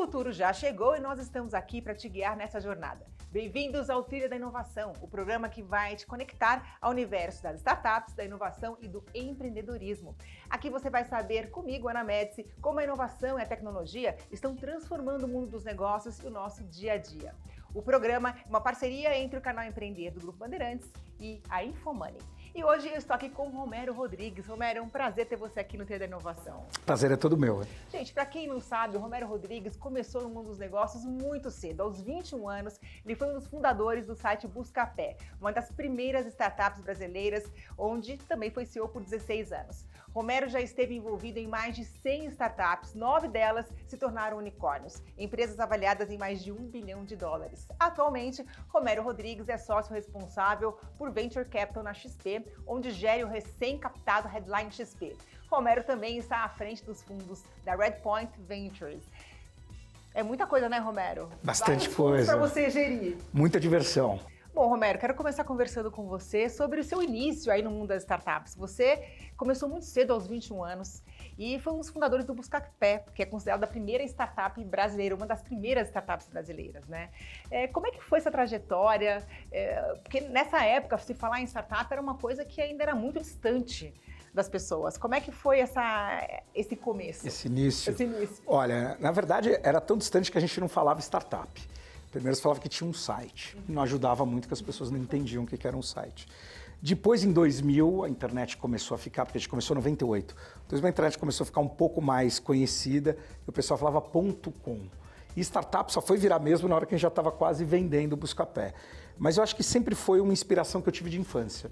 futuro já chegou e nós estamos aqui para te guiar nessa jornada. Bem-vindos ao Trilha da Inovação, o programa que vai te conectar ao universo das startups, da inovação e do empreendedorismo. Aqui você vai saber comigo, Ana Médici, como a inovação e a tecnologia estão transformando o mundo dos negócios e o nosso dia a dia. O programa é uma parceria entre o canal Empreender do Grupo Bandeirantes e a Infomoney. E hoje eu estou aqui com o Romero Rodrigues. Romero, é um prazer ter você aqui no Trilha da Inovação. Prazer é todo meu. Gente, para quem não sabe, o Romero Rodrigues começou no mundo dos negócios muito cedo. Aos 21 anos, ele foi um dos fundadores do site Buscapé, uma das primeiras startups brasileiras, onde também foi CEO por 16 anos. Romero já esteve envolvido em mais de 100 startups, 9 delas se tornaram unicórnios, empresas avaliadas em mais de US$1 bilhão. Atualmente, Romero Rodrigues é sócio responsável por Venture Capital na XP, onde gere o recém-captado Headline XP. Romero também está à frente dos fundos da Redpoint Ventures. É muita coisa, né, Romero? Bastante coisa. Para você gerir. Muita diversão. Bom, Romero, quero começar conversando com você sobre o seu início aí no mundo das startups. Você começou muito cedo, aos 21 anos, e foi um dos fundadores do Buscapé, que é considerada a primeira startup brasileira, uma das primeiras startups brasileiras, né? Como é que foi essa trajetória? Porque nessa época, se falar em startup era uma coisa que ainda era muito distante das pessoas. Como é que foi esse começo? Esse início? Olha, na verdade, era tão distante que a gente não falava startup. Primeiro você falava que tinha um site, e não ajudava muito, que as pessoas não entendiam o que era um site. Depois, em 2000, a internet começou a ficar, porque a gente começou em 98, então a internet começou a ficar um pouco mais conhecida, e o pessoal falava .com. E startup só foi virar mesmo na hora que a gente já estava quase vendendo o Buscapé. Mas eu acho que sempre foi uma inspiração que eu tive de infância.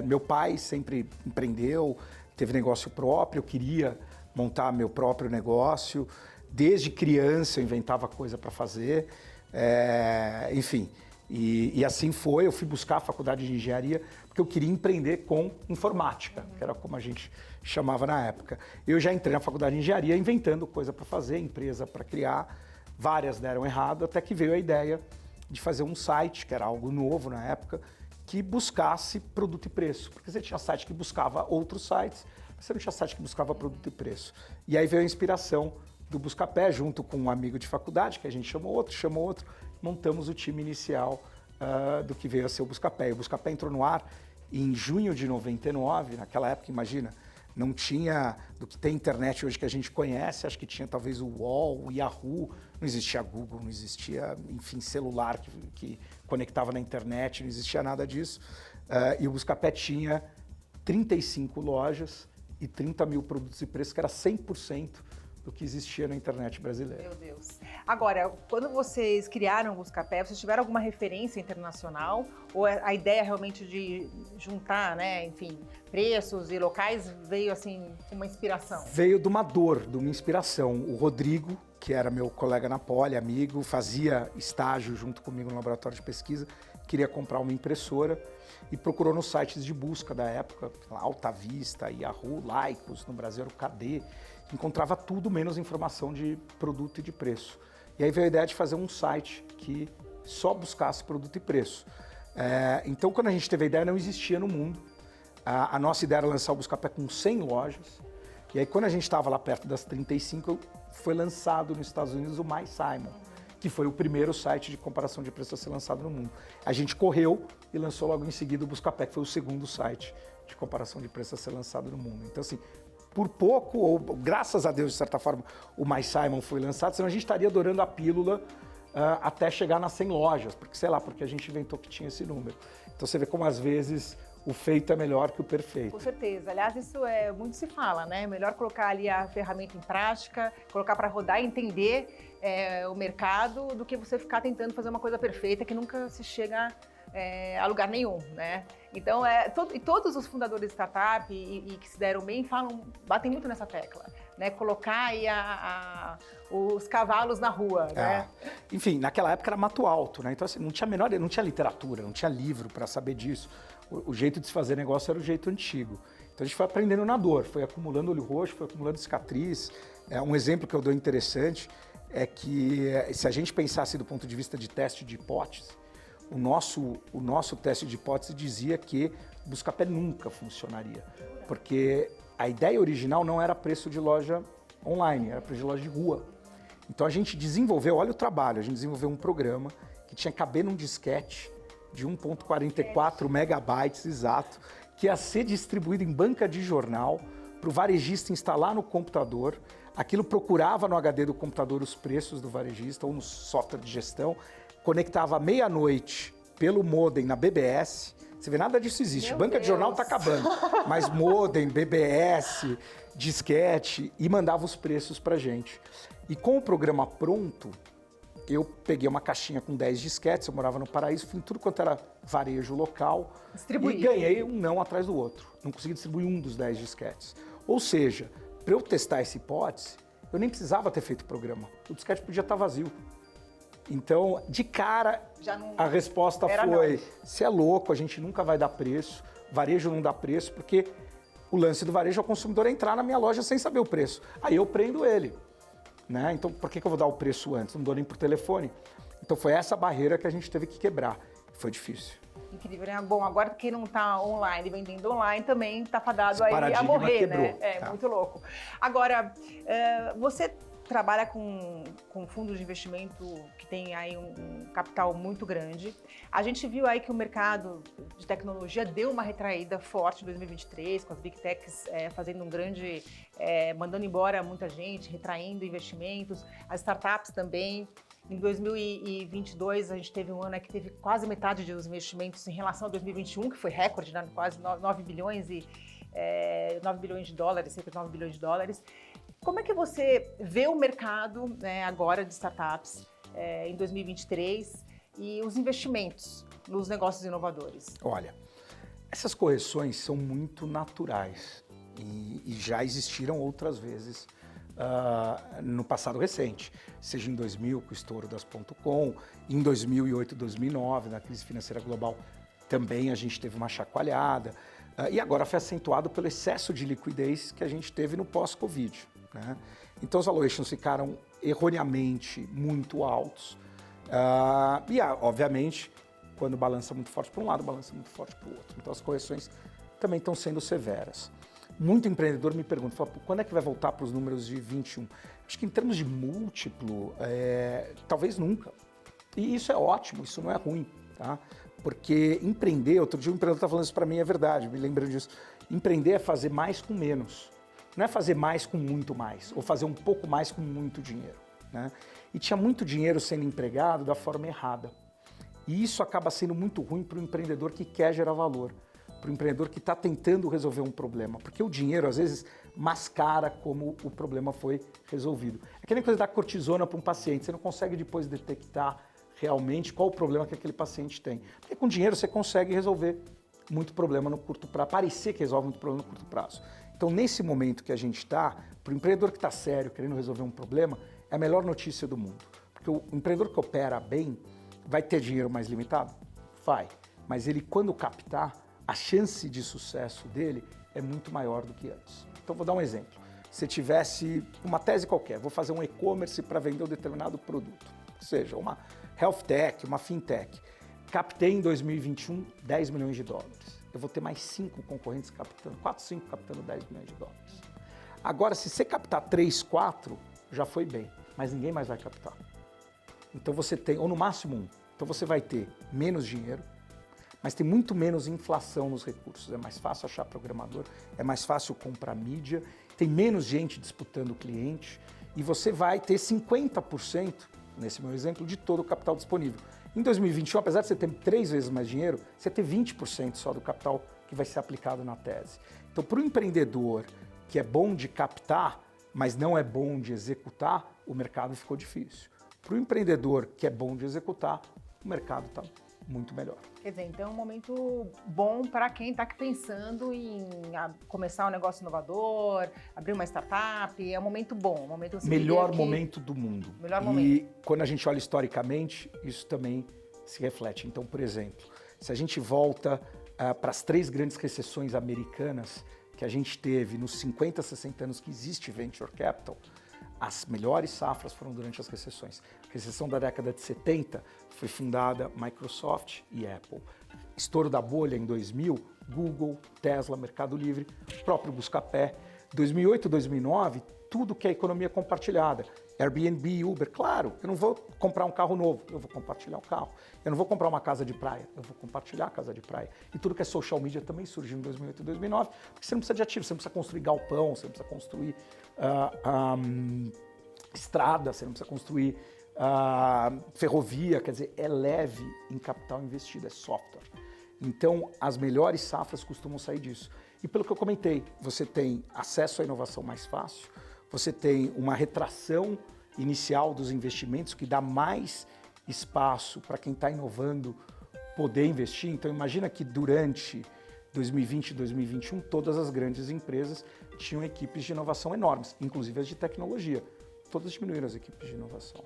Meu pai sempre empreendeu, teve negócio próprio, eu queria montar meu próprio negócio. Desde criança eu inventava coisa para fazer. Enfim, e assim foi, eu fui buscar a faculdade de engenharia porque eu queria empreender com informática, que era como a gente chamava na época. Eu já entrei na faculdade de engenharia inventando coisa para fazer, empresa para criar, várias deram errado, até que veio a ideia de fazer um site, que era algo novo na época, que buscasse produto e preço, porque você tinha site que buscava outros sites, mas você não tinha site que buscava produto e preço. E aí veio a inspiração do Buscapé, junto com um amigo de faculdade, que a gente chamou outro, montamos o time inicial do que veio a ser o Buscapé. E o Buscapé entrou no ar em junho de 99, naquela época, imagina, não tinha do que tem internet hoje que a gente conhece, acho que tinha talvez o UOL, o Yahoo, não existia Google, não existia, enfim, celular que conectava na internet, não existia nada disso. E o Buscapé tinha 35 lojas e 30 mil produtos e preços, que era 100% do que existia na internet brasileira. Meu Deus. Agora, quando vocês criaram o Buscapé, vocês tiveram alguma referência internacional? Ou a ideia realmente de juntar, né, enfim, preços e locais veio assim, uma inspiração? Veio de uma dor, de uma inspiração. O Rodrigo, que era meu colega na Poli, amigo, fazia estágio junto comigo no laboratório de pesquisa, queria comprar uma impressora e procurou nos sites de busca da época, Alta Vista, Yahoo, Lycos, no Brasil era o KD, encontrava tudo menos informação de produto e de preço. E aí veio a ideia de fazer um site que só buscasse produto e preço. Então, quando a gente teve a ideia, não existia no mundo. A nossa ideia era lançar o Buscapé com 100 lojas. E aí, quando a gente estava lá perto das 35, foi lançado nos Estados Unidos o MySimon, que foi o primeiro site de comparação de preços a ser lançado no mundo. A gente correu e lançou logo em seguida o Buscapé, que foi o segundo site de comparação de preços a ser lançado no mundo. Então, assim, por pouco, ou graças a Deus, de certa forma, o MySimon foi lançado, senão a gente estaria adorando a pílula até chegar nas 100 lojas, porque sei lá, porque a gente inventou que tinha esse número. Então você vê como às vezes o feito é melhor que o perfeito. Com certeza. Aliás, isso muito se fala, né? Melhor colocar ali a ferramenta em prática, colocar para rodar e entender o mercado, do que você ficar tentando fazer uma coisa perfeita que nunca se chega a lugar nenhum, né? Então, todos os fundadores de startup e que se deram bem batem muito nessa tecla, né? Colocar aí os cavalos na rua, né? Enfim, naquela época era mato alto, né? Então, assim, não tinha literatura, não tinha livro para saber disso. O jeito de se fazer negócio era o jeito antigo. Então a gente foi aprendendo na dor, foi acumulando olho roxo, foi acumulando cicatriz. Um exemplo que eu dou interessante é que se a gente pensasse do ponto de vista de teste de hipótese, o nosso teste de hipótese dizia que o Buscapé nunca funcionaria, porque a ideia original não era preço de loja online, era preço de loja de rua. Então a gente desenvolveu, olha o trabalho, a gente desenvolveu um programa que tinha que caber num disquete de 1,44 megabytes exato, que ia ser distribuído em banca de jornal para o varejista instalar no computador. Aquilo procurava no HD do computador os preços do varejista ou no software de gestão, conectava à meia-noite pelo modem na BBS. Você vê, nada disso existe. Meu Banca Deus. de jornal está acabando. Mas modem, BBS, disquete, e mandava os preços para gente. E com o programa pronto, eu peguei uma caixinha com 10 disquetes, eu morava no Paraíso, fui em tudo quanto era varejo local. Distribuir. E ganhei um não atrás do outro. Não consegui distribuir um dos 10 disquetes. Ou seja, para eu testar essa hipótese, eu nem precisava ter feito o programa. O disquete podia estar vazio. Então, de cara, a resposta foi, você é louco, a gente nunca vai dar preço, varejo não dá preço, porque o lance do varejo é o consumidor entrar na minha loja sem saber o preço. Aí eu prendo ele. Né? Então, por que eu vou dar o preço antes? Não dou nem por telefone. Então, foi essa barreira que a gente teve que quebrar. Foi difícil. Incrível, né? Bom, agora quem não está online, vendendo online, também está fadado aí a morrer, quebrou, né? É, tá. Muito louco. Agora, você trabalha com fundos de investimento que tem aí um capital muito grande. A gente viu aí que o mercado de tecnologia deu uma retraída forte em 2023, com as Big Techs fazendo um grande... mandando embora muita gente, retraindo investimentos, as startups também. Em 2022, a gente teve um ano que teve quase metade dos investimentos em relação a 2021, que foi recorde, né? Quase 9 bilhões de dólares, cerca de 9 bilhões de dólares. Como é que você vê o mercado, né, agora de startups em 2023 e os investimentos nos negócios inovadores? Olha, essas correções são muito naturais e já existiram outras vezes no passado recente, seja em 2000 com o estouro das .com, em 2008, 2009, na crise financeira global, também a gente teve uma chacoalhada, e agora foi acentuado pelo excesso de liquidez que a gente teve no pós-Covid. Né? Então os valuations ficaram erroneamente muito altos, obviamente, quando balança muito forte para um lado, balança muito forte para o outro. Então as correções também estão sendo severas. Muito empreendedor me pergunta, fala, quando é que vai voltar para os números de 21? Acho que em termos de múltiplo, talvez nunca. E isso é ótimo, isso não é ruim, tá? Porque empreender, outro dia um empreendedor está falando isso para mim, é verdade, me lembrando disso. Empreender é fazer mais com menos. Não é fazer mais com muito mais, ou fazer um pouco mais com muito dinheiro. Né? E tinha muito dinheiro sendo empregado da forma errada. E isso acaba sendo muito ruim para o empreendedor que quer gerar valor. Para o empreendedor que está tentando resolver um problema. Porque o dinheiro, às vezes, mascara como o problema foi resolvido. É que nem coisa dar cortisona para um paciente. Você não consegue depois detectar realmente qual o problema que aquele paciente tem. Porque com dinheiro você consegue resolver muito problema no curto prazo. Parecer que resolve muito problema no curto prazo. Então, nesse momento que a gente está, para o empreendedor que está sério, querendo resolver um problema, é a melhor notícia do mundo. Porque o empreendedor que opera bem vai ter dinheiro mais limitado? Vai. Mas ele, quando captar, a chance de sucesso dele é muito maior do que antes. Então, vou dar um exemplo. Se tivesse uma tese qualquer, vou fazer um e-commerce para vender um determinado produto, ou seja, uma health tech, uma fintech. Captei em 2021 10 milhões de dólares. Eu vou ter mais 5 concorrentes captando, 4, 5 captando 10 milhões de dólares. Agora, se você captar 3, 4, já foi bem, mas ninguém mais vai captar. Então você tem, ou no máximo 1, então você vai ter menos dinheiro, mas tem muito menos inflação nos recursos. É mais fácil achar programador, é mais fácil comprar mídia, tem menos gente disputando o cliente e você vai ter 50%, nesse meu exemplo, de todo o capital disponível. Em 2021, apesar de você ter 3 vezes mais dinheiro, você ter 20% só do capital que vai ser aplicado na tese. Então, para o empreendedor que é bom de captar, mas não é bom de executar, o mercado ficou difícil. Para o empreendedor que é bom de executar, o mercado está muito melhor. Quer dizer, então é um momento bom para quem está pensando em começar um negócio inovador, abrir uma startup, é um momento bom, um momento... Melhor momento do mundo. Melhor e momento. Quando a gente olha historicamente, isso também se reflete. Então, por exemplo, se a gente volta para as 3 grandes recessões americanas que a gente teve nos 50, 60 anos que existe Venture Capital, as melhores safras foram durante as recessões. A recessão da década de 70 foi fundada Microsoft e Apple. Estouro da bolha em 2000, Google, Tesla, Mercado Livre, próprio Buscapé. 2008, 2009, tudo que é economia compartilhada. Airbnb, Uber, claro, eu não vou comprar um carro novo, eu vou compartilhar o carro. Eu não vou comprar uma casa de praia, eu vou compartilhar a casa de praia. E tudo que é social media também surgiu em 2008 e 2009, porque você não precisa de ativo, você não precisa construir galpão, você não precisa construir estrada, você não precisa construir ferrovia, quer dizer, é leve em capital investido, é software. Então, as melhores safras costumam sair disso. E pelo que eu comentei, você tem acesso à inovação mais fácil, você tem uma retração inicial dos investimentos que dá mais espaço para quem está inovando poder investir. Então, imagina que durante 2020 e 2021, todas as grandes empresas tinham equipes de inovação enormes, inclusive as de tecnologia. Todas diminuíram as equipes de inovação.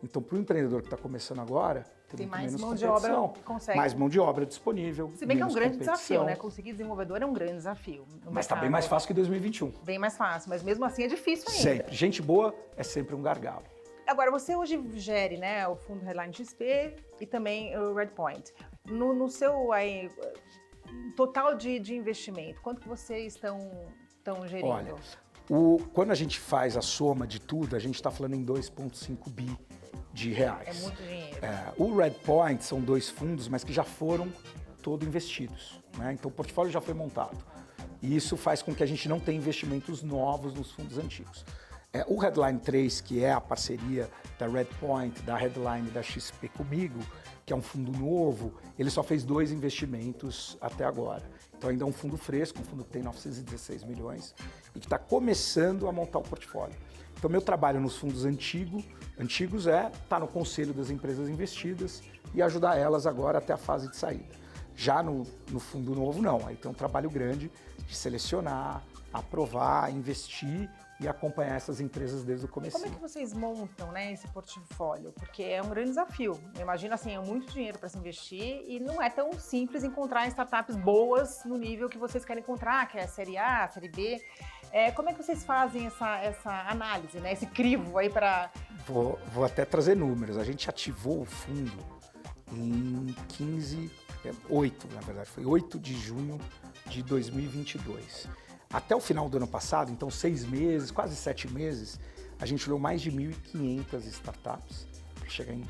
Então, para o empreendedor que está começando agora, tem muito mais menos mão de competição, obra, consegue. mais mão de obra disponível. Se bem que é um grande competição. desafio, né? Conseguir desenvolvedor é um grande desafio. Mas está bem mais fácil que 2021. Bem mais fácil, mas mesmo assim é difícil ainda. Sempre. Gente boa é sempre um gargalo. Agora, você hoje gere, né, o fundo Headline XP e também o Redpoint. No seu aí, total de investimento, quanto que vocês estão gerindo? Olha, quando a gente faz a soma de tudo, a gente está falando em 2,5 bi de reais. É muito dinheiro. O Redpoint são 2 fundos, mas que já foram todos investidos, né? Então o portfólio já foi montado. E isso faz com que a gente não tenha investimentos novos nos fundos antigos. O Headline 3, que é a parceria da Redpoint, da Headline e da XP comigo, que é um fundo novo, ele só fez 2 investimentos até agora. Então ainda é um fundo fresco, um fundo que tem 916 milhões e que está começando a montar o portfólio. Então meu trabalho nos fundos antigos é estar no conselho das empresas investidas e ajudar elas agora até a fase de saída. Já no fundo novo não, aí tem um trabalho grande de selecionar, aprovar, investir e acompanhar essas empresas desde o começo. Como é que vocês montam, né, esse portfólio? Porque é um grande desafio. Eu imagino assim, é muito dinheiro para se investir e não é tão simples encontrar startups boas no nível que vocês querem encontrar, que é a série A, a série B. Como é que vocês fazem essa análise, né, esse crivo aí para... Vou até trazer números. A gente ativou o fundo em 8, na verdade, foi 8 de junho de 2022. Até o final do ano passado, então 6 meses, quase 7 meses, a gente olhou mais de 1.500 startups para chegar em 2.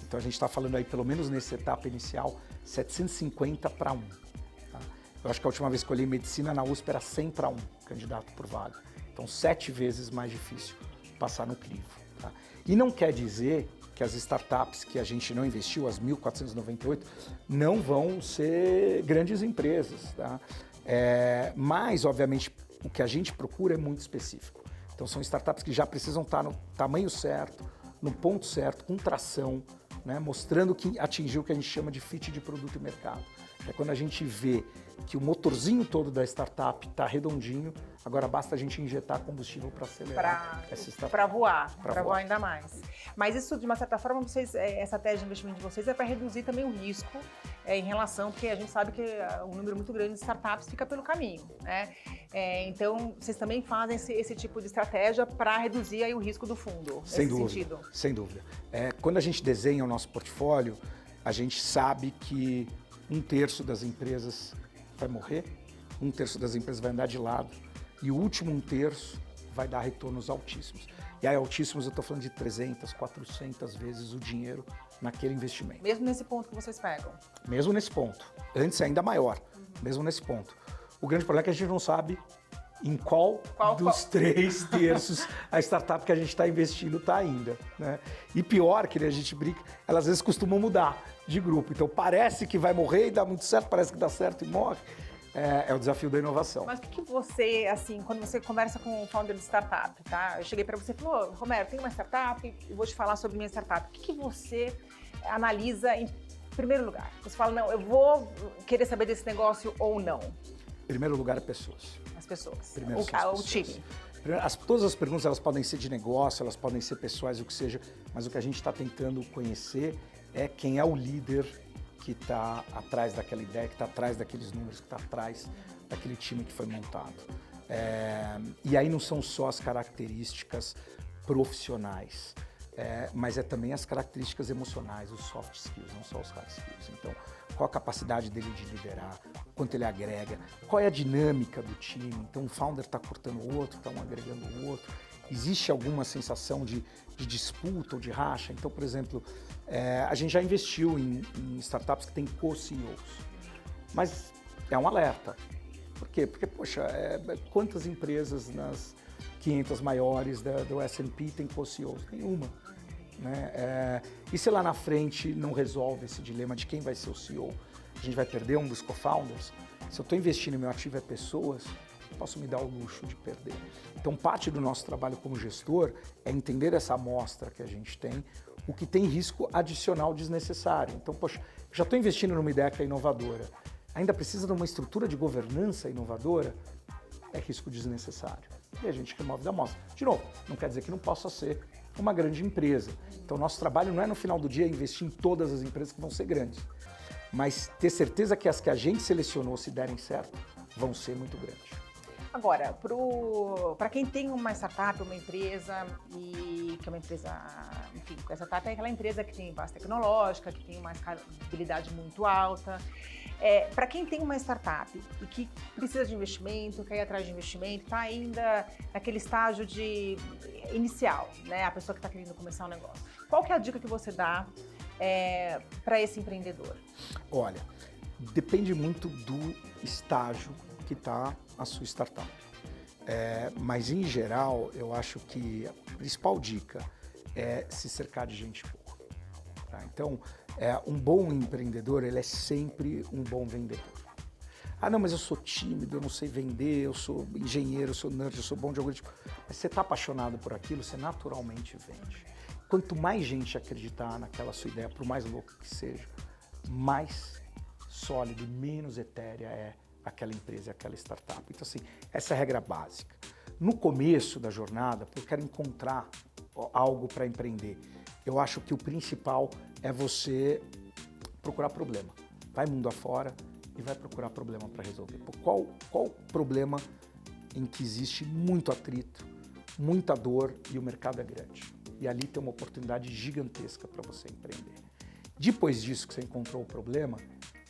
Então a gente está falando aí, pelo menos nessa etapa inicial, 750 para 1. Tá? Eu acho que a última vez que eu olhei medicina na USP era 100 para 1 candidato por vaga. Então 7 vezes mais difícil passar no crivo. Tá? E não quer dizer que as startups que a gente não investiu, as 1.498, não vão ser grandes empresas. Tá? Mas, obviamente, o que a gente procura é muito específico. Então, são startups que já precisam estar no tamanho certo, no ponto certo, com tração, né, mostrando que atingiu o que a gente chama de fit de produto e mercado. É quando a gente vê que o motorzinho todo da startup está redondinho, agora basta a gente injetar combustível para acelerar essa startup. Para voar ainda mais. Mas isso, de uma certa forma, essa estratégia de investimento de vocês é para reduzir também o risco em relação, porque a gente sabe que um número muito grande de startups fica pelo caminho, né? Então, vocês também fazem esse tipo de estratégia para reduzir aí o risco do fundo, sem dúvida, sem dúvida. Quando a gente desenha o nosso portfólio, a gente sabe que 1/3 das empresas vai morrer, 1/3 das empresas vai andar de lado e o último 1/3 vai dar retornos altíssimos. E aí, altíssimos, eu estou falando de 300, 400 vezes o dinheiro naquele investimento. Mesmo nesse ponto que vocês pegam? Mesmo nesse ponto. Antes é ainda maior, mesmo nesse ponto. O grande problema é que a gente não sabe em qual dos 3/3 a startup que a gente está investindo está ainda. Né? E pior, que a gente brinca, elas às vezes costumam mudar de grupo. Então parece que vai morrer e dá muito certo, parece que dá certo e morre. É o desafio da inovação. Mas o que você, assim, quando você conversa com o founder de startup, tá? Eu cheguei para você e falou, Romero, tem uma startup e vou te falar sobre minha startup. O que você analisa em primeiro lugar? Você fala, não, eu vou querer saber desse negócio ou não? Em primeiro lugar, é pessoas. As pessoas. Primeiro são as pessoas. O time. Todas as perguntas elas podem ser de negócio, elas podem ser pessoais, o que seja, mas o que a gente está tentando conhecer é quem é o líder que está atrás daquela ideia, que está atrás daqueles números, que está atrás daquele time que foi montado. E aí não são só as características profissionais. mas é também as características emocionais, os soft skills, não só os hard skills. Então, qual a capacidade dele de liderar, quanto ele agrega, qual é a dinâmica do time. Então, um founder está cortando o outro, está um agregando o outro. Existe alguma sensação de disputa ou de racha? Então, por exemplo, a gente já investiu em startups que têm co-CEOs, mas é um alerta. Por quê? Porque, poxa, quantas empresas nas 500 maiores do S&P tem co-CEOs? Nenhuma. Né? E se lá na frente não resolve esse dilema de quem vai ser o CEO? A gente vai perder um dos co-founders? Se eu estou investindo e meu ativo é pessoas, posso me dar o luxo de perder. Então, parte do nosso trabalho como gestor é entender essa amostra que a gente tem, o que tem risco adicional desnecessário. Então, poxa, já estou investindo numa ideia que é inovadora, ainda precisa de uma estrutura de governança inovadora, é risco desnecessário. E a gente remove da amostra. De novo, não quer dizer que não possa ser uma grande empresa. Então, nosso trabalho não é no final do dia investir em todas as empresas que vão ser grandes, mas ter certeza que as que a gente selecionou, se derem certo, vão ser muito grandes. Agora, para quem tem uma startup, uma empresa, e que é uma empresa, enfim, a startup é aquela empresa que tem base tecnológica, que tem uma escalabilidade muito alta. Para quem tem uma startup e que precisa de investimento, quer ir atrás de investimento, está ainda naquele estágio inicial, né? A pessoa que está querendo começar um negócio. Qual que é a dica que você dá para esse empreendedor? Olha, depende muito do estágio que está a sua startup. Mas, em geral, eu acho que a principal dica é se cercar de gente boa. Tá? Então, um bom empreendedor, ele é sempre um bom vendedor. Ah, não, mas eu sou tímido, eu não sei vender, eu sou engenheiro, eu sou nerd, eu sou bom de algoritmo. Mas você está apaixonado por aquilo, você naturalmente vende. Quanto mais gente acreditar naquela sua ideia, por mais louco que seja, mais sólido e menos etérea é aquela empresa, aquela startup. Então, assim, essa é a regra básica. No começo da jornada, eu quero encontrar algo para empreender. Eu acho que o principal é você procurar problema. Vai mundo afora e vai procurar problema para resolver. Qual problema em que existe muito atrito, muita dor e o mercado é grande? E ali tem uma oportunidade gigantesca para você empreender. Depois disso que você encontrou o problema,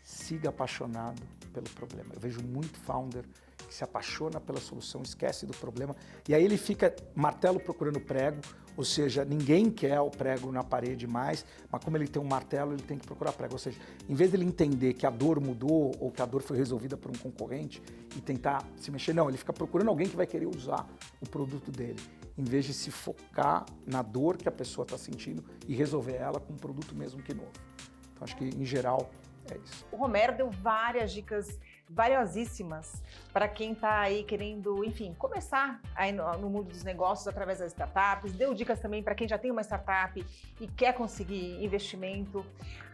siga apaixonado pelo problema. Eu vejo muito founder que se apaixona pela solução, esquece do problema, e aí ele fica martelo procurando prego, ou seja, ninguém quer o prego na parede mais, mas como ele tem um martelo, ele tem que procurar prego. Ou seja, em vez dele entender que a dor mudou ou que a dor foi resolvida por um concorrente e tentar se mexer, não, ele fica procurando alguém que vai querer usar o produto dele, em vez de se focar na dor que a pessoa está sentindo e resolver ela com um produto mesmo que novo. Então, acho que, em geral, é isso. O Romero deu várias dicas valiosíssimas para quem está aí querendo, enfim, começar aí no mundo dos negócios através das startups. Deu dicas também para quem já tem uma startup e quer conseguir investimento.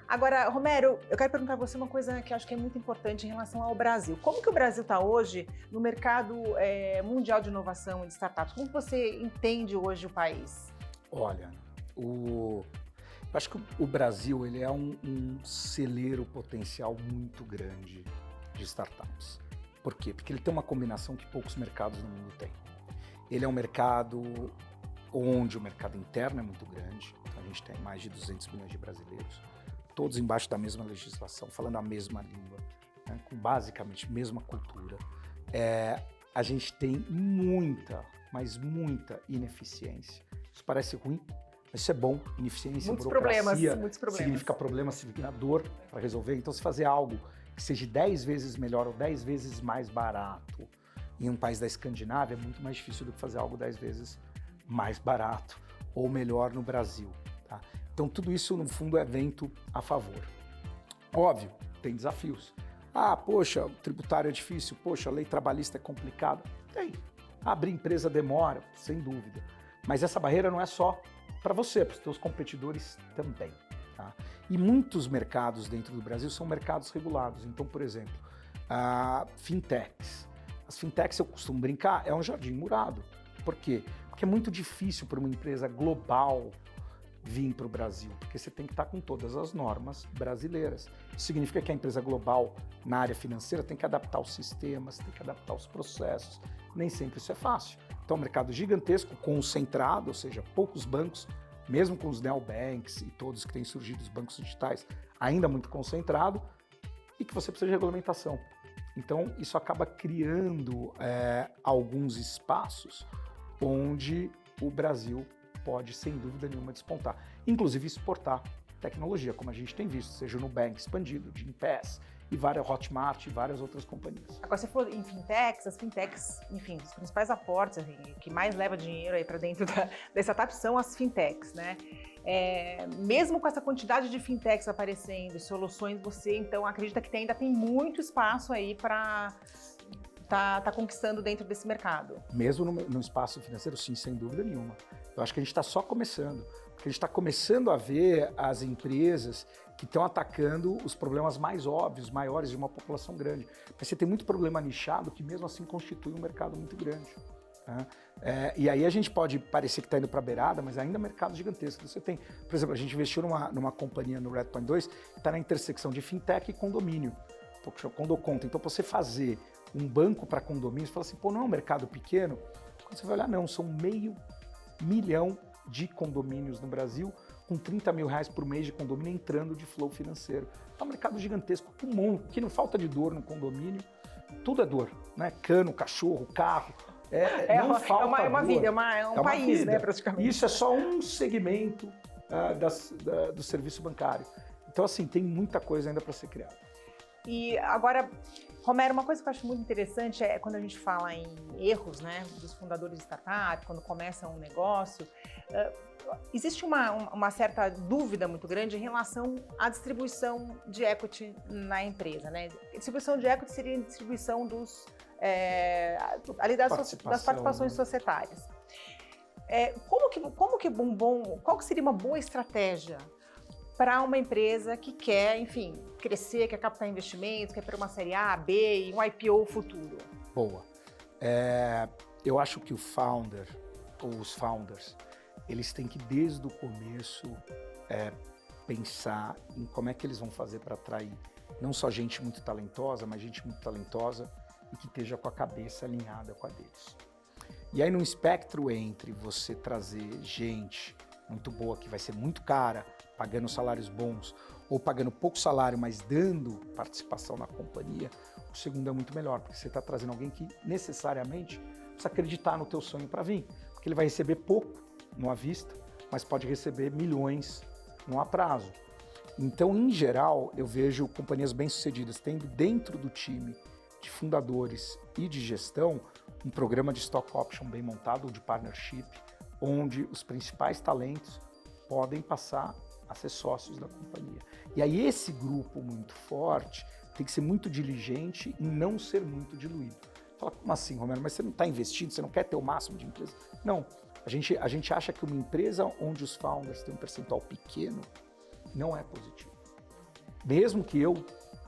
Agora, Romero, eu quero perguntar para você uma coisa que eu acho que é muito importante em relação ao Brasil. Como que o Brasil está hoje no mercado mundial de inovação e de startups? Como você entende hoje o país? Olha, eu acho que o Brasil ele é um celeiro potencial muito grande de startups. Por quê? Porque ele tem uma combinação que poucos mercados no mundo têm. Ele é um mercado onde o mercado interno é muito grande, então a gente tem mais de 200 milhões de brasileiros, todos embaixo da mesma legislação, falando a mesma língua, né, com basicamente a mesma cultura. A gente tem muita, mas muita ineficiência. Isso parece ruim, mas isso é bom. Ineficiência, muitos burocracia, muitos problemas. significa problema, significa dor para resolver. Então, se fazer algo que seja 10 vezes melhor ou 10 vezes mais barato em um país da Escandinávia, é muito mais difícil do que fazer algo 10 vezes mais barato ou melhor no Brasil. Tá? Então, tudo isso, no fundo, é vento a favor. Óbvio, tem desafios. Ah, poxa, o tributário é difícil, poxa, a lei trabalhista é complicada. Tem. Abrir empresa demora, sem dúvida. Mas essa barreira não é só para você, para os seus competidores também. Tá? E muitos mercados dentro do Brasil são mercados regulados. Então, por exemplo, fintechs. As fintechs, eu costumo brincar, é um jardim murado. Por quê? Porque é muito difícil para uma empresa global vir para o Brasil, porque você tem que estar com todas as normas brasileiras. Isso significa que a empresa global, na área financeira, tem que adaptar os sistemas, tem que adaptar os processos. Nem sempre isso é fácil. Então, é um mercado gigantesco, concentrado, ou seja, poucos bancos, mesmo com os neobanks e todos que têm surgido, os bancos digitais, ainda muito concentrado, e que você precisa de regulamentação. Então, isso acaba criando alguns espaços onde o Brasil pode, sem dúvida nenhuma, despontar. Inclusive exportar tecnologia, como a gente tem visto, seja no Nubank expandido, de Gympass, e várias Hotmart e várias outras companhias. Agora, você falou em fintechs, as fintechs, enfim, os principais aportes, assim, que mais leva dinheiro aí para dentro da startup são as fintechs, né? Mesmo com essa quantidade de fintechs aparecendo, soluções, você então acredita que ainda tem muito espaço aí para tá conquistando dentro desse mercado? Mesmo no espaço financeiro, sim, sem dúvida nenhuma. Eu acho que a gente está só começando, porque a gente está começando a ver as empresas que estão atacando os problemas mais óbvios, maiores de uma população grande. Mas você tem muito problema nichado que mesmo assim constitui um mercado muito grande. Né? E aí a gente pode parecer que está indo para a beirada, mas ainda é um mercado gigantesco. Você tem, por exemplo, a gente investiu numa companhia no Redpoint 2 que está na intersecção de fintech e condomínio, Condoconta. Então, para você fazer um banco para condomínio, você fala assim, pô, não é um mercado pequeno? Quando você vai olhar, não, são 500 mil de condomínios no Brasil, com 30 mil reais por mês de condomínio entrando de flow financeiro. É um mercado gigantesco, comum, que não falta de dor no condomínio, tudo é dor, né? Cano, cachorro, carro, não falta uma dor. vida, é um país, vida, né, praticamente. Isso é só um segmento do serviço bancário. Então, assim, tem muita coisa ainda para ser criada. E agora, Romero, uma coisa que eu acho muito interessante é quando a gente fala em erros, né, dos fundadores de startup, quando começa um negócio, existe uma certa dúvida muito grande em relação à distribuição de equity na empresa, né? Distribuição de equity seria a distribuição das participações societárias. Qual que seria uma boa estratégia para uma empresa que quer, enfim, crescer, quer captar investimentos, quer ter uma série A, B e um IPO futuro? Boa. Eu acho que o founder, ou os founders, eles têm que, desde o começo, pensar em como é que eles vão fazer para atrair não só gente muito talentosa, mas gente muito talentosa e que esteja com a cabeça alinhada com a deles. E aí, num espectro entre você trazer gente muito boa, que vai ser muito cara, pagando salários bons, ou pagando pouco salário, mas dando participação na companhia, o segundo é muito melhor, porque você está trazendo alguém que necessariamente precisa acreditar no teu sonho para vir, porque ele vai receber pouco no à vista, mas pode receber milhões no a prazo. Então, em geral, eu vejo companhias bem-sucedidas tendo dentro do time de fundadores e de gestão um programa de stock option bem montado, ou de partnership, onde os principais talentos podem passar a ser sócios da companhia. E aí esse grupo muito forte tem que ser muito diligente em não ser muito diluído. Fala, como assim, Romero? Mas você não está investindo, você não quer ter o máximo de empresa? Não, a gente acha que uma empresa onde os founders têm um percentual pequeno não é positivo. Mesmo que eu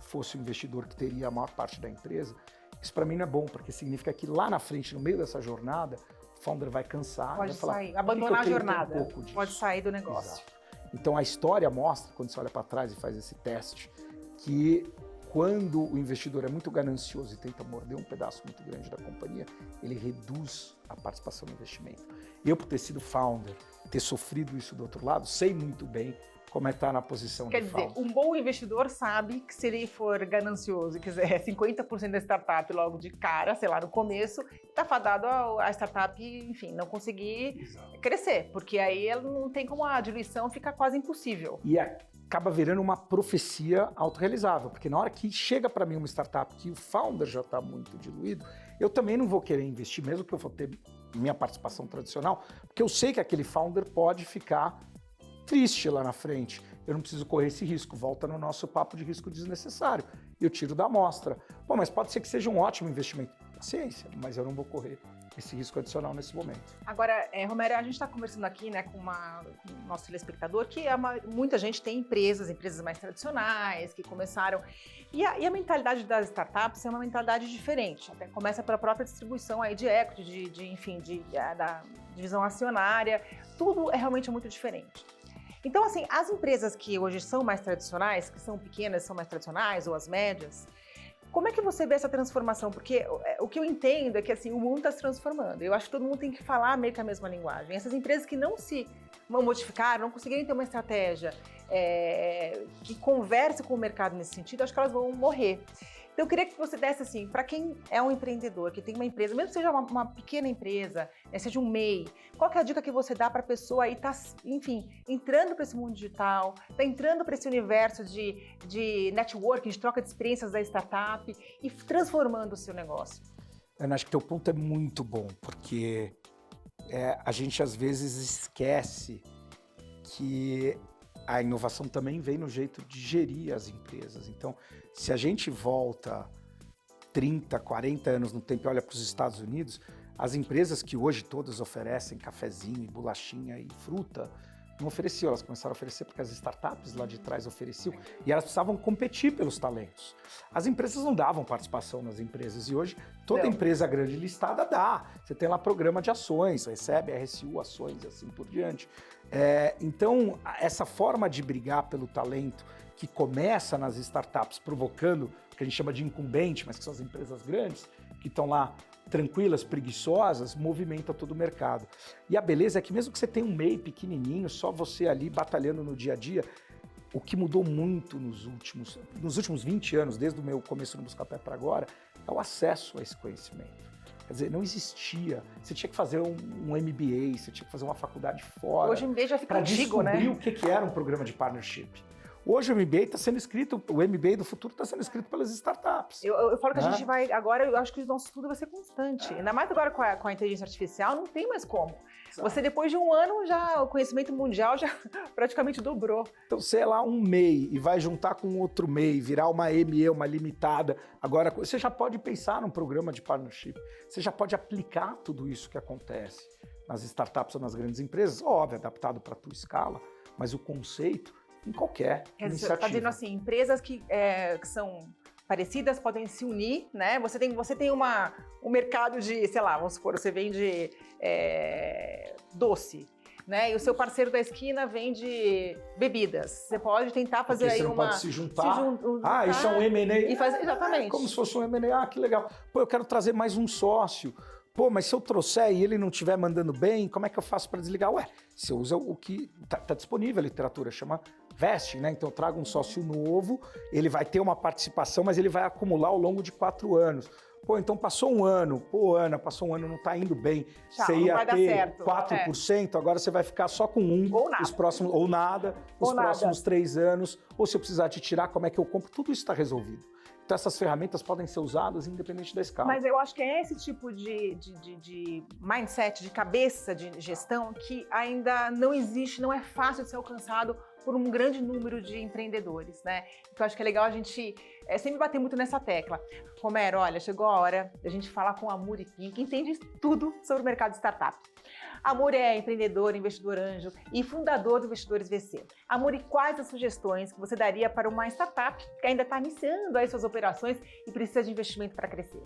fosse o investidor que teria a maior parte da empresa, isso para mim não é bom, porque significa que lá na frente, no meio dessa jornada, o founder vai cansar, pode vai falar, sair, abandonar a jornada, pode sair do negócio. Exato. Então a história mostra, quando você olha para trás e faz esse teste, que quando o investidor é muito ganancioso e tenta morder um pedaço muito grande da companhia, ele reduz a participação no investimento. Eu, por ter sido founder, ter sofrido isso do outro lado, sei muito bem como é estar na posição de founder. Quer dizer, um bom investidor sabe que se ele for ganancioso e quiser 50% da startup logo de cara, sei lá, no começo, está fadado a startup, enfim, não conseguir crescer, porque aí ela não tem como, a diluição fica quase impossível. E acaba virando uma profecia autorrealizável, porque na hora que chega para mim uma startup que o founder já está muito diluído, eu também não vou querer investir, mesmo que eu for ter minha participação tradicional, porque eu sei que aquele founder pode ficar triste lá na frente. Eu não preciso correr esse risco. Volta no nosso papo de risco desnecessário. Eu tiro da amostra. Bom, mas pode ser que seja um ótimo investimento. Paciência, mas eu não vou correr esse risco adicional nesse momento. Agora, Romero, a gente está conversando aqui, né, com o nosso telespectador, que muita gente tem empresas mais tradicionais, que começaram... E a mentalidade das startups é uma mentalidade diferente. Até começa pela própria distribuição aí de equity, da divisão acionária. Tudo é realmente muito diferente. Então, assim, as empresas que hoje são mais tradicionais, que são pequenas, são mais tradicionais, ou as médias, Como é que você vê essa transformação? Porque o que eu entendo é que assim, o mundo está se transformando. Eu acho que todo mundo tem que falar meio que a mesma linguagem. Essas empresas que não se modificaram, não conseguirem ter uma estratégia que converse com o mercado nesse sentido, acho que elas vão morrer. Então, eu queria que você desse assim, para quem é um empreendedor, que tem uma empresa, mesmo que seja uma pequena empresa, seja um MEI, qual que é a dica que você dá para a pessoa aí estar, enfim, entrando para esse mundo digital, tá entrando para esse universo de networking, de troca de experiências da startup e transformando o seu negócio? Eu acho que teu ponto é muito bom, porque a gente às vezes esquece que a inovação também vem no jeito de gerir as empresas. Então, se a gente volta 30, 40 anos no tempo e olha para os Estados Unidos, as empresas que hoje todas oferecem cafezinho, bolachinha e fruta, não ofereciam, elas começaram a oferecer porque as startups lá de trás ofereciam e elas precisavam competir pelos talentos. As empresas não davam participação nas empresas e hoje toda empresa grande listada dá. Você tem lá programa de ações, recebe RSU, ações e assim por diante. Então, essa forma de brigar pelo talento que começa nas startups provocando o que a gente chama de incumbente, mas que são as empresas grandes, que estão lá tranquilas, preguiçosas, movimenta todo o mercado. E a beleza é que mesmo que você tenha um MEI pequenininho, só você ali batalhando no dia a dia, o que mudou muito nos últimos 20 anos, desde o meu começo no Buscapé para agora, é o acesso a esse conhecimento. Quer dizer, não existia. Você tinha que fazer um MBA, você tinha que fazer uma faculdade fora. Hoje o MBA já fica antigo, né? Para descobrir o que era um programa de partnership. Hoje o MBA está sendo escrito, o MBA do futuro está sendo escrito pelas startups. Eu falo que a gente vai, agora eu acho que o nosso estudo vai ser constante. Ainda mais agora com a inteligência artificial, não tem mais como. Exato. Você depois de um ano, já o conhecimento mundial já praticamente dobrou. Então, sei lá, um MEI e vai juntar com outro MEI, virar uma ME, uma limitada. Agora, você já pode pensar num programa de partnership. Você já pode aplicar tudo isso que acontece nas startups ou nas grandes empresas. Óbvio, adaptado para a tua escala, mas o conceito em qualquer iniciativa. Você está dizendo assim, empresas que são parecidas podem se unir, né? Você tem um mercado de, sei lá, vamos supor, você vende doce, né? E o seu parceiro da esquina vende bebidas. Você pode tentar fazer porque aí você não pode se juntar. Isso é um M&A. Exatamente. Como se fosse um M&A, que legal. Pô, eu quero trazer mais um sócio. Pô, mas se eu trouxer e ele não estiver mandando bem, como é que eu faço para desligar? Ué, você usa o que tá disponível, a literatura chama vesting, né? Então eu trago um sócio novo, ele vai ter uma participação, mas ele vai acumular ao longo de 4 anos. Pô, então passou um ano, Ana, passou um ano, não está indo bem. Você ia ter 4%, agora você vai ficar só com 1%. Ou nada. Os próximos 3 anos. Ou se eu precisar te tirar, como é que eu compro? Tudo isso está resolvido. Então essas ferramentas podem ser usadas independente da escala. Mas eu acho que é esse tipo de mindset, de cabeça de gestão que ainda não existe, não é fácil de ser alcançado por um grande número de empreendedores, né? Então acho que é legal a gente sempre bater muito nessa tecla. Romero, olha, chegou a hora da gente falar com a Muri, que entende tudo sobre o mercado de startup. A Muri é empreendedor, investidor anjo e fundador do Investidores VC. A Muri, quais as sugestões que você daria para uma startup que ainda está iniciando aí suas operações e precisa de investimento para crescer?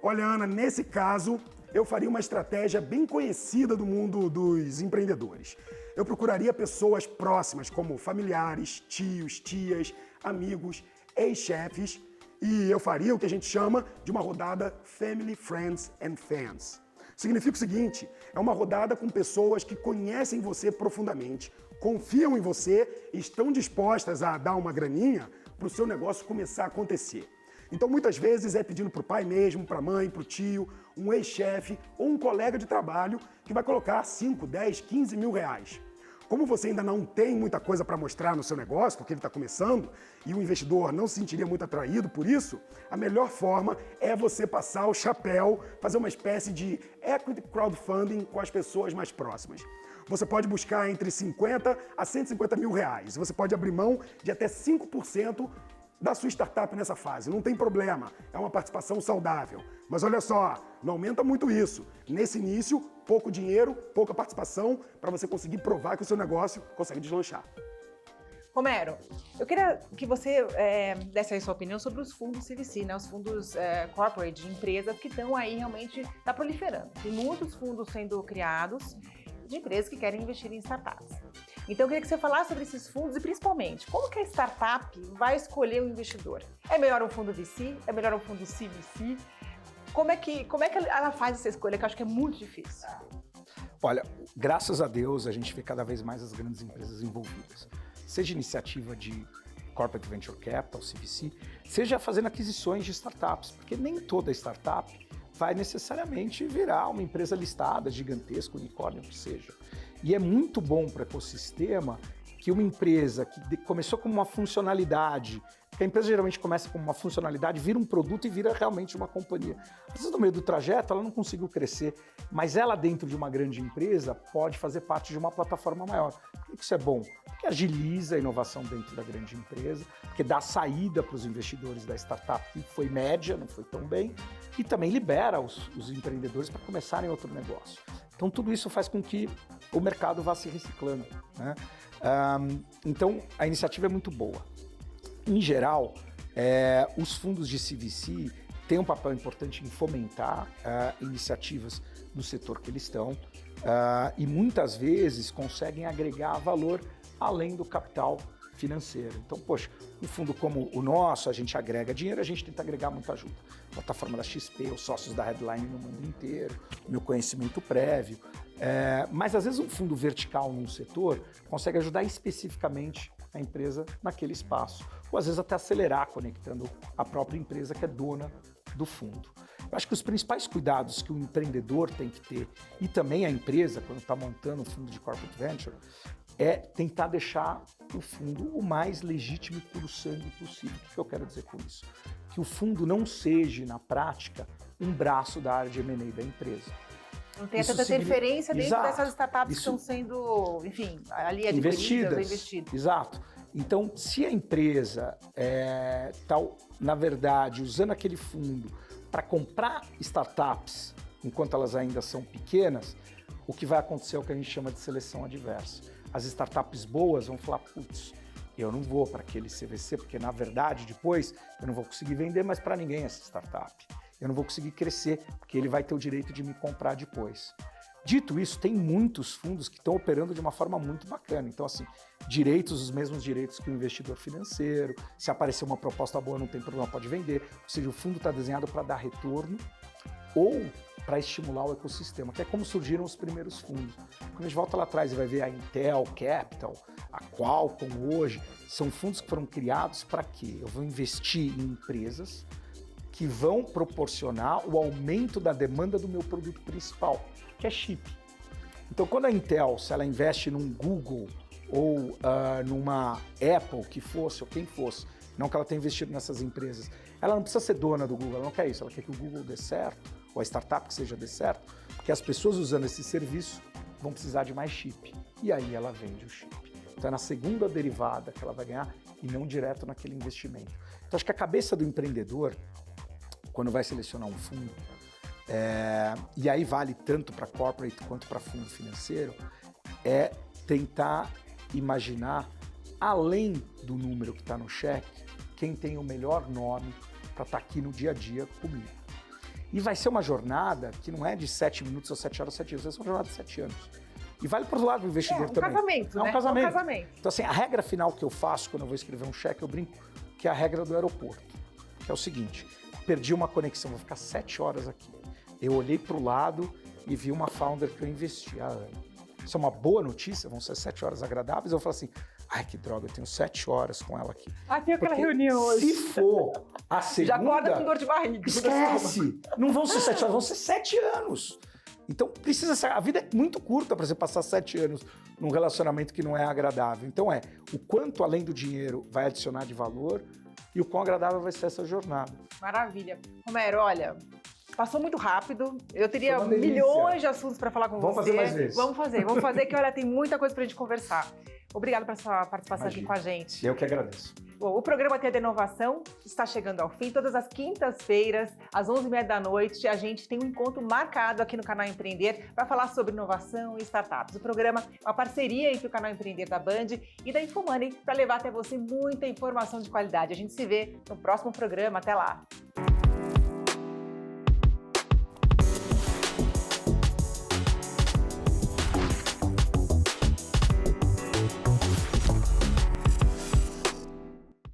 Olha, Ana, nesse caso, eu faria uma estratégia bem conhecida do mundo dos empreendedores. Eu procuraria pessoas próximas, como familiares, tios, tias, amigos, ex-chefes, e eu faria o que a gente chama de uma rodada Family, Friends and Fans. Significa o seguinte, é uma rodada com pessoas que conhecem você profundamente, confiam em você e estão dispostas a dar uma graninha para o seu negócio começar a acontecer. Então, muitas vezes é pedindo para o pai mesmo, para a mãe, para o tio, um ex-chefe ou um colega de trabalho que vai colocar 5, 10, 15 mil reais. Como você ainda não tem muita coisa para mostrar no seu negócio, porque ele está começando, e o investidor não se sentiria muito atraído por isso, a melhor forma é você passar o chapéu, fazer uma espécie de equity crowdfunding com as pessoas mais próximas. Você pode buscar entre 50 a 150 mil reais. Você pode abrir mão de até 5% da sua startup nessa fase. Não tem problema, é uma participação saudável. Mas olha só, não aumenta muito isso. Nesse início, pouco dinheiro, pouca participação, para você conseguir provar que o seu negócio consegue deslanchar. Romero, eu queria que você desse aí sua opinião sobre os fundos CVC, né? Os fundos corporate de empresas que estão aí realmente proliferando. Tem muitos fundos sendo criados de empresas que querem investir em startups. Então, eu queria que você falasse sobre esses fundos e, principalmente, como que a startup vai escolher o investidor? É melhor um fundo VC? É melhor um fundo CVC? Como é que ela faz essa escolha, que eu acho que é muito difícil? Olha, graças a Deus, a gente vê cada vez mais as grandes empresas envolvidas. Seja iniciativa de Corporate Venture Capital, CVC, seja fazendo aquisições de startups, porque nem toda startup vai necessariamente virar uma empresa listada, gigantesca, unicórnio, que seja. E é muito bom para o ecossistema que uma empresa que começou como uma funcionalidade, porque a empresa geralmente começa como uma funcionalidade, vira um produto e vira realmente uma companhia. Às vezes, no meio do trajeto, ela não conseguiu crescer, mas ela, dentro de uma grande empresa, pode fazer parte de uma plataforma maior. Por que isso é bom? Porque agiliza a inovação dentro da grande empresa, porque dá saída para os investidores da startup, que foi média, não foi tão bem, e também libera os empreendedores para começarem outro negócio. Então, tudo isso faz com que o mercado vá se reciclando, né? Então, a iniciativa é muito boa. Em geral, os fundos de CVC têm um papel importante em fomentar iniciativas no setor que eles estão e muitas vezes conseguem agregar valor além do capital financeiro. Então, poxa, um fundo como o nosso, a gente agrega dinheiro, a gente tenta agregar muita ajuda. Plataforma da XP, os sócios da Headline no mundo inteiro, meu conhecimento prévio. Mas às vezes um fundo vertical num setor consegue ajudar especificamente a empresa naquele espaço. Ou às vezes até acelerar, conectando a própria empresa que é dona do fundo. Eu acho que os principais cuidados que o empreendedor tem que ter, e também a empresa, quando está montando um fundo de corporate venture, é tentar deixar o fundo o mais legítimo e puro sangue possível. O que eu quero dizer com isso? Que o fundo não seja, na prática, um braço da área de M&A da empresa. Não tem tanta interferência dentro Exato. dessas startups que estão sendo, enfim, ali adquiridas ou investidas. Exato. Então, se a empresa está, na verdade, usando aquele fundo para comprar startups enquanto elas ainda são pequenas, o que vai acontecer é o que a gente chama de seleção adversa. As startups boas vão falar, putz, eu não vou para aquele CVC, porque na verdade depois eu não vou conseguir vender mais para ninguém essa startup. Eu não vou conseguir crescer, porque ele vai ter o direito de me comprar depois. Dito isso, tem muitos fundos que estão operando de uma forma muito bacana. Então, assim, direitos, os mesmos direitos que o investidor financeiro. Se aparecer uma proposta boa, não tem problema, pode vender. Ou seja, o fundo está desenhado para dar retorno ou para estimular o ecossistema, que é como surgiram os primeiros fundos. Quando a gente volta lá atrás e vai ver a Intel Capital, a Qualcomm hoje, são fundos que foram criados para quê? Eu vou investir em empresas que vão proporcionar o aumento da demanda do meu produto principal, que é chip. Então, quando a Intel, se ela investe num Google ou numa Apple, que fosse, ou quem fosse, não que ela tenha investido nessas empresas, ela não precisa ser dona do Google, ela não quer isso, ela quer que o Google dê certo, ou a startup que seja dê certo, porque as pessoas usando esse serviço vão precisar de mais chip. E aí ela vende o chip. Então é na segunda derivada que ela vai ganhar e não direto naquele investimento. Então acho que a cabeça do empreendedor, quando vai selecionar um fundo, e aí vale tanto para corporate quanto para fundo financeiro, é tentar imaginar, além do número que está no cheque, quem tem o melhor nome para estar aqui no dia a dia comigo. E vai ser uma jornada que não é de 7 minutos ou 7 horas, 7 dias, vai ser uma jornada de 7 anos. E vale para o lado do investidor também. Casamento, né? É um casamento. É um casamento. Então, assim, a regra final que eu faço quando eu vou escrever um cheque, eu brinco, que é a regra do aeroporto, que é o seguinte: perdi uma conexão, vou ficar 7 horas aqui. Eu olhei para o lado e vi uma founder que eu investi. Isso é uma boa notícia, vão ser 7 horas agradáveis. Eu falo assim, ai que droga, eu tenho 7 horas com ela aqui. Tem aquela reunião hoje. Se for a segunda... Já acorda com dor de barriga. Esquece! Não vão ser 7 horas, vão ser 7 anos. Então precisa ser... A vida é muito curta para você passar 7 anos num relacionamento que não é agradável. Então o quanto além do dinheiro vai adicionar de valor e o quão agradável vai ser essa jornada. Maravilha. Romero, olha... Passou muito rápido, eu teria Foi uma delícia. milhões de assuntos para falar com Vamos você. fazer mais vezes. Vamos fazer que, olha, tem muita coisa para a gente conversar. Obrigada pela sua participação aqui com a gente. Eu que agradeço. Bom, o programa TD Inovação está chegando ao fim. Todas as quintas-feiras, às 11h30 da noite, a gente tem um encontro marcado aqui no Canal Empreender para falar sobre inovação e startups. O programa é uma parceria entre o Canal Empreender da Band e da Infomoney para levar até você muita informação de qualidade. A gente se vê no próximo programa. Até lá!